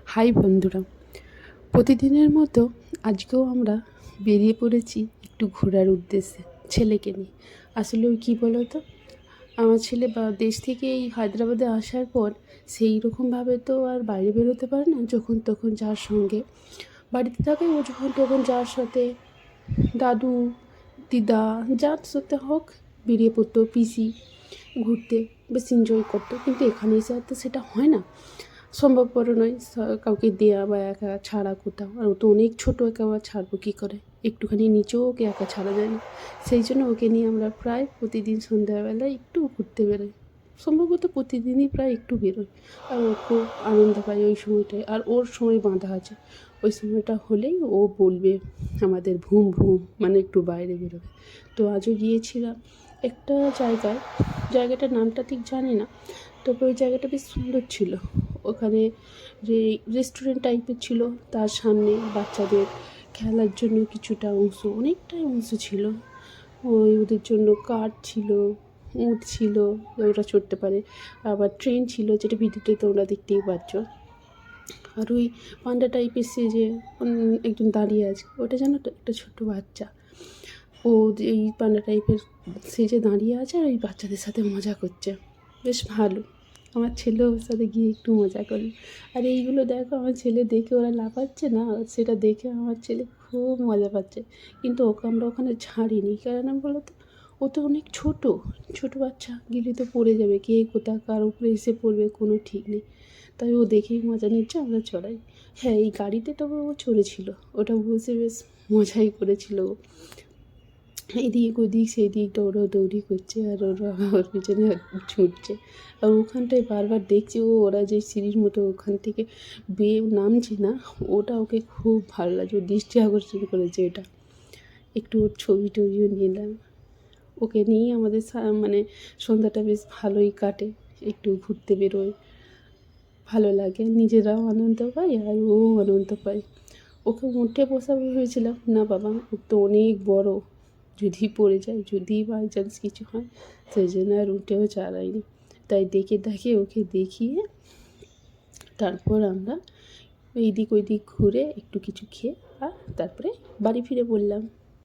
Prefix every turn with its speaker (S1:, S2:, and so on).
S1: High বন্ধুরা, প্রতিদিনের মতো আজকেও আমরা বেরিয়ে পড়েছি একটু ঘোরার উদ্দেশ্যে ছেলেকে নিয়ে। আসলে ওই কী বলো তো, আমার ছেলে দেশ থেকে এই হায়দ্রাবাদে আসার পর সেই রকমভাবে তো আর বাইরে বেরোতে পারে না। যখন তখন যার সঙ্গে বাড়িতে থাকে, ও যখন তখন যার সাথে দাদু দিদা যার সাথে হোক বেরিয়ে পড়তো, পিসি ঘুরতে বেশ এনজয় করতো। কিন্তু এখানে এসে আর তো সেটা হয় না, সম্ভবপর নয় কাউকে দেয়া বা একা ছাড়া কোথাও। আর ও তো অনেক ছোটো, একা আবার ছাড়বো কী করে, একটুখানি নিচেও ওকে একা ছাড়া যায় না। সেই জন্য ওকে নিয়ে আমরা প্রায় প্রতিদিন সন্ধ্যাবেলায় একটু ঘুরতে বেরোই, সম্ভবত প্রতিদিনই প্রায় একটু বেরোই। আর ও খুব আনন্দ পায় ওই সময়টায়। আর ওর সময় বাঁধা আছে, ওই সময়টা হলেই ও বলবে আমাদের ভুম ভুম, মানে একটু বাইরে বেরোবে। তো আজও গিয়েছিলাম একটা জায়গাটার নামটা ঠিক জানি না, তবে ওই জায়গাটা বেশ সুন্দর ছিল। ওখানে রেস্টুরেন্ট টাইপের ছিল, তার সামনে বাচ্চাদের খেলার জন্য কিছুটা অংশ, অনেকটাই অংশ ছিল। ওদের জন্য কার ছিল, উট ছিল, ওরা চড়তে পারে। আবার ট্রেন ছিল, যেটা ভিডিওতে তোমরা দেখতেই পাচ্ছ। আর ওই পান্ডা টাইপের সে যে একজন দাঁড়িয়ে আছে, ওটা জানো তো একটা ছোট্ট বাচ্চা। ও এই পান্ডা টাইপের সে যে দাঁড়িয়ে আছে আর ওই বাচ্চাদের সাথে মজা করছে, বেশ ভালো। আমার ছেলেও ওর সাথে গিয়ে একটু মজা করলো। আর এইগুলো দেখো, আমার ছেলে দেখে ওরা লাফাচ্ছে না, সেটা দেখে আমার ছেলে খুব মজা পাচ্ছে। কিন্তু ওকে আমরা ওখানে ছাড়িনি, কেন বলো তো, ও তো অনেক ছোটো বাচ্চা, গেলে তো পড়ে যাবে, কে কোথা কার উপরে এসে পড়বে কোনো ঠিক নেই। তাই ও দেখেই মজা নিচ্ছে, আমরা চড়াই। হ্যাঁ, এই গাড়িতে তবে ও চড়েছিল, ওটা বসে বেশ মজাই করেছিল। এদিক ওদিক সেদিক দৌড়াদৌড়ি করছে, আর ওর পিছনে ছুটছে। আর ওখানটায় বারবার দেখছি ওরা যে সিঁড়ির মতো ওখান থেকে বেয়ে নামছে না, ওটা ওকে খুব ভালো লাগছে, ওর দৃষ্টি আকর্ষণ করেছে এটা। একটু ওর ছবি টবিও নিলাম। ওকে নিয়েই আমাদের মানে সন্ধ্যাটা বেশ ভালোই কাটে, একটু ঘুরতে বেরোয়, ভালো লাগে, নিজেরাও আনন্দ পাই আর ও আনন্দ পায়। ওকে উঠে বসাবো ভেবেছিলাম, না বাবা ও তো অনেক বড়, যদি পড়ে যায়, যদি বাই চান্স কিছু হয়, সেই জন্য আর উঠেও চালাইনি। তাই দেখে ওকে দেখিয়ে তারপর আমরা এইদিক ওইদিক ঘুরে একটু কিছু খেয়ে আর তারপরে বাড়ি ফিরে পড়লাম।